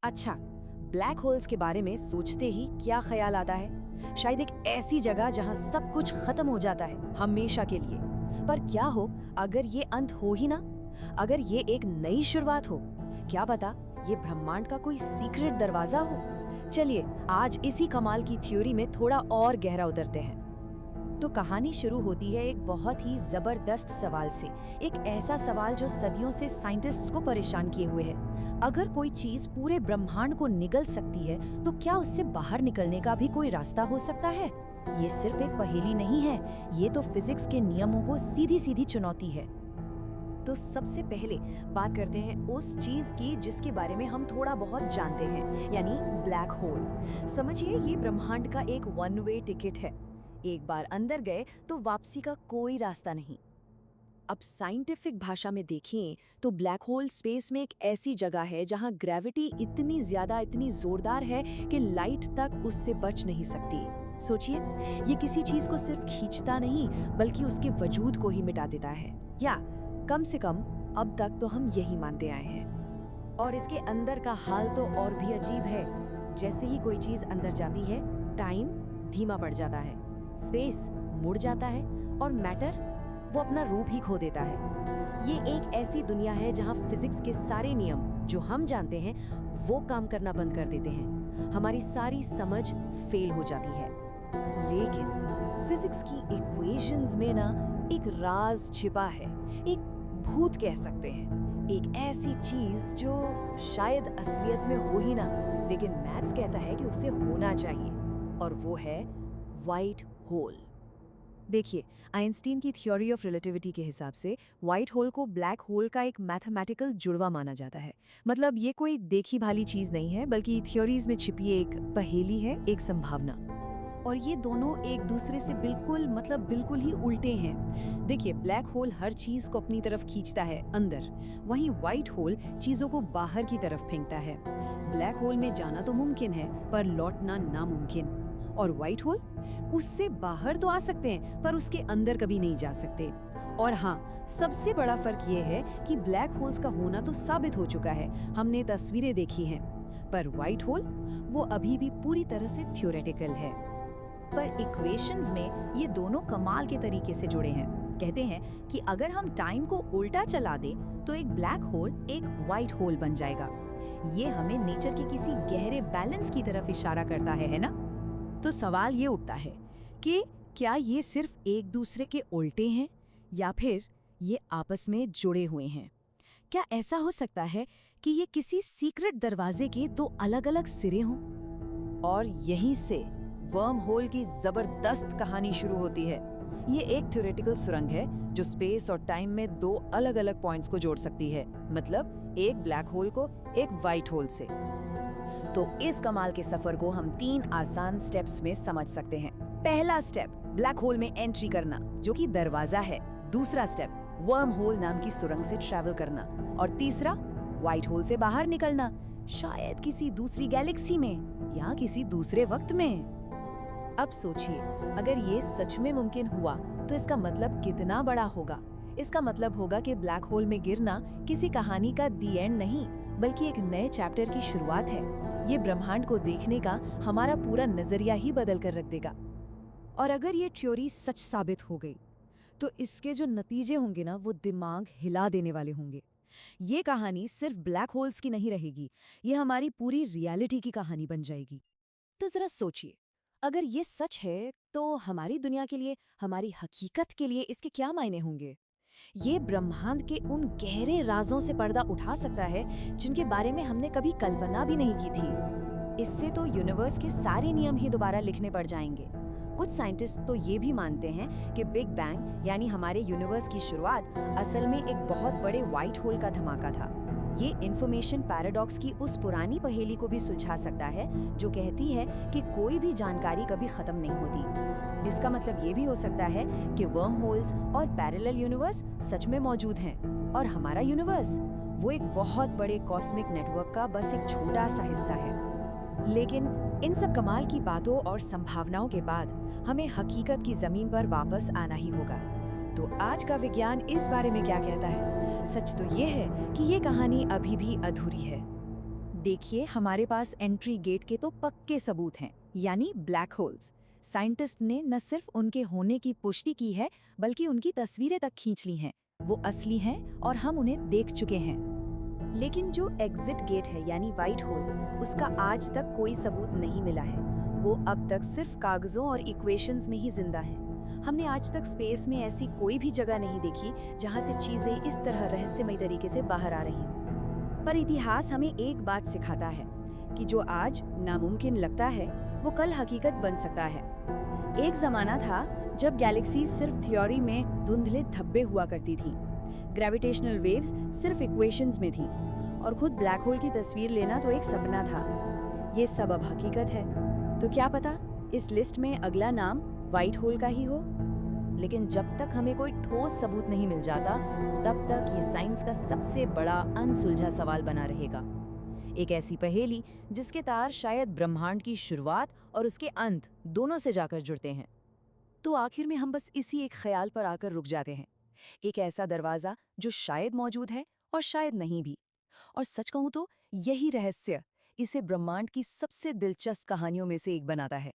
अच्छा, black holes के बारे में सोचते ही क्या ख्याल आता है? शायद एक ऐसी जगह जहां सब कुछ खत्म हो जाता है हमेशा के लिए। पर क्या हो अगर ये अंत हो ही ना? अगर ये एक नई शुरुआत हो? क्या पता ये ब्रह्मांड का कोई सीक्रेट दरवाजा हो? चलिए आज इसी कमाल की थ्योरी में थोड़ा और गहरा उतरते हैं। तो कहानी शुरू होती है एक बहुत ही जबरदस्त सवाल से। एक ऐसा सवाल जो सदियों से साइंटिस्ट्स को परेशान किए हुए है। अगर कोई चीज पूरे ब्रह्मांड को निगल सकती है तो क्या उससे बाहर निकलने का भी कोई रास्ता हो सकता है? ये सिर्फ एक पहेली नहीं है, ये तो फिजिक्स के नियमों को सीधी सीधी चुनौती है। तो सबसे पहले बात करते हैं उस चीज की जिसके बारे में हम थोड़ा बहुत जानते हैं, यानी ब्लैक होल। समझिए ये ब्रह्मांड का एक वन वे टिकट है। एक बार अंदर गए तो वापसी का कोई रास्ता नहीं। अब साइंटिफिक भाषा में देखें तो ब्लैक होल स्पेस में एक ऐसी जगह है जहां ग्रेविटी इतनी ज्यादा, इतनी जोरदार है कि लाइट तक उससे बच नहीं सकती। सोचिए, ये किसी चीज को सिर्फ खींचता नहीं बल्कि उसके वजूद को ही मिटा देता है, या कम से कम अब तक तो हम यही मानते आए हैं। और इसके अंदर का हाल तो और भी अजीब है। जैसे ही कोई चीज अंदर जाती है, टाइम धीमा पड़ जाता है, स्पेस मुड़ जाता है और मैटर वो अपना रूप ही खो देता है। ये एक ऐसी दुनिया है जहां फिजिक्स के सारे नियम जो हम जानते हैं वो काम करना बंद कर देते हैं। हमारी सारी समझ फेल हो जाती है। लेकिन फिजिक्स की इक्वेशंस में ना एक राज छिपा है, एक भूत कह सकते हैं, एक ऐसी चीज जो शायद असलियत में हो ही ना, लेकिन मैथ्स कहता है कि उसे होना चाहिए, और वो है व्हाइट होल। देखिए, आइंस्टीन की थ्योरी ऑफ रिलेटिविटी के हिसाब से व्हाइट होल को ब्लैक होल का एक मैथमेटिकल जुड़वा माना जाता है। मतलब ये कोई देखी भाली चीज नहीं है, बल्कि थ्योरीज में छिपी एक पहेली है, एक संभावना। और ये दोनों एक दूसरे से बिल्कुल ही उल्टे हैं। देखिए, ब्लैक होल हर चीज को अपनी तरफ खींचता है अंदर, वहीं व्हाइट होल चीजों को बाहर की तरफ फेंकता है। ब्लैक होल में जाना तो मुमकिन है पर लौटना नामुमकिन। और व्हाइट होल, उससे बाहर तो आ सकते हैं पर उसके अंदर कभी नहीं जा सकते। और हाँ, सबसे बड़ा फर्क ये है कि ब्लैक होल्स का होना तो साबित हो चुका है, हमने तस्वीरें देखी हैं, पर व्हाइट होल वो अभी भी पूरी तरह से थ्योरेटिकल है। पर इक्वेशंस में ये दोनों कमाल के तरीके से जुड़े हैं। कहते हैं कि अगर हम टाइम को उल्टा चला दें तो एक ब्लैक होल एक व्हाइट होल बन जाएगा। ये हमें नेचर के किसी गहरे बैलेंस की तरफ इशारा करता है ना? तो सवाल ये उठता है कि क्या ये सिर्फ एक दूसरे के उल्टे हैं या फिर ये आपस में जुड़े हुए हैं? क्या ऐसा हो सकता है कि ये किसी सीक्रेट दरवाजे के दो अलग-अलग सिरे हों? और यहीं से वर्म होल की जबरदस्त कहानी शुरू होती है। ये एक थ्योरेटिकल सुरंग है जो स्पेस और टाइम में दो अलग-अलग पॉइंट्स को जोड़ सकती है, मतलब एक ब्लैक होल को एक व्हाइट होल से। तो इस कमाल के सफर को हम 3 आसान स्टेप्स में समझ सकते हैं। पहला स्टेप, ब्लैक होल में एंट्री करना, जो कि दरवाजा है। दूसरा स्टेप, वर्म होल नाम की सुरंग से ट्रैवल करना। और तीसरा, व्हाइट होल से बाहर निकलना, शायद किसी दूसरी गैलेक्सी में या किसी दूसरे वक्त में। अब सोचिए, अगर ये सच में मुमकिन हुआ तो इसका मतलब कितना बड़ा होगा। इसका मतलब होगा कि ब्लैक होल में गिरना किसी कहानी का दी एंड नहीं, बल्कि एक नए चैप्टर की शुरुआत है। ये ब्रह्मांड को देखने का हमारा पूरा नजरिया ही बदल कर रख देगा। और अगर ये थ्योरी सच साबित हो गई तो इसके जो नतीजे होंगे ना, वो दिमाग हिला देने वाले होंगे। ये कहानी सिर्फ ब्लैक होल्स की नहीं रहेगी, ये हमारी पूरी रियलिटी की कहानी बन जाएगी। तो जरा सोचिए, अगर ये सच है तो हमारी दुनिया के लिए, हमारी हकीकत के लिए इसके क्या मायने होंगे? ये ब्रह्मांड के उन गहरे राजों से पर्दा उठा सकता है जिनके बारे में हमने कभी कल्पना भी नहीं की थी। इससे तो यूनिवर्स के सारे नियम ही दोबारा लिखने पड़ जाएंगे। कुछ साइंटिस्ट तो ये भी मानते हैं कि बिग बैंग यानी हमारे यूनिवर्स की शुरुआत असल में एक बहुत बड़े व्हाइट होल का धमाका था। ये इंफॉर्मेशन पैराडॉक्स की उस पुरानी पहेली को भी सुलझा सकता है जो कहती है कि कोई भी जानकारी कभी खत्म नहीं होती। इसका मतलब ये भी हो सकता है कि वर्म होल्स और पैरेलल यूनिवर्स सच में मौजूद हैं और हमारा यूनिवर्स वो एक बहुत बड़े कॉस्मिक नेटवर्क का बस एक छोटा सा हिस्सा है। लेकिन इन सब कमाल की बातों और संभावनाओं के बाद हमें हकीकत की जमीन पर वापस आना ही होगा। तो आज का विज्ञान इस बारे में क्या कहता है? सच तो ये है कि ये कहानी अभी भी अधूरी है। देखिए, हमारे पास एंट्री गेट के तो पक्के सबूत हैं, यानी ब्लैक होल्स। साइंटिस्ट ने न सिर्फ उनके होने की पुष्टि की है, बल्कि उनकी तस्वीरें तक खींच ली हैं। वो असली हैं और हम उन्हें देख चुके हैं। लेकिन जो एग्जिट गेट है यानी वाइट होल, उसका आज तक कोई सबूत नहीं मिला है। वो अब तक सिर्फ कागजों और इक्वेशंस में ही जिंदा है। हमने आज तक स्पेस में ऐसी कोई भी जगह नहीं देखी जहां से चीजें इस तरह रहस्यमय तरीके से बाहर आ रही हों। पर इतिहास हमें एक बात सिखाता है कि जो आज नामुमकिन लगता है, वो कल हकीकत बन सकता है। एक जमाना था जब गैलेक्सीज सिर्फ थ्योरी में धुंधले धब्बे हुआ करती थी। ग्रेविटेशनल वेव्स सिर्फ इक्वेशंस में थी और खुद ब्लैक होल की तस्वीर लेना तो एक सपना था। ये सब अब हकीकत है। तो क्या पता इस लिस्ट में अगला नाम व्हाइट होल का ही हो। लेकिन जब तक हमें कोई ठोस सबूत नहीं मिल जाता, तब तक ये साइंस का सबसे बड़ा अनसुलझा सवाल बना रहेगा। एक ऐसी पहेली जिसके तार शायद ब्रह्मांड की शुरुआत और उसके अंत दोनों से जाकर जुड़ते हैं। तो आखिर में हम बस इसी एक ख्याल पर आकर रुक जाते हैं। एक ऐसा दरवाजा जो शायद मौजूद है और शायद नहीं भी। और सच कहूं तो यही रहस्य इसे ब्रह्मांड की सबसे दिलचस्प कहानियों में से एक बनाता है।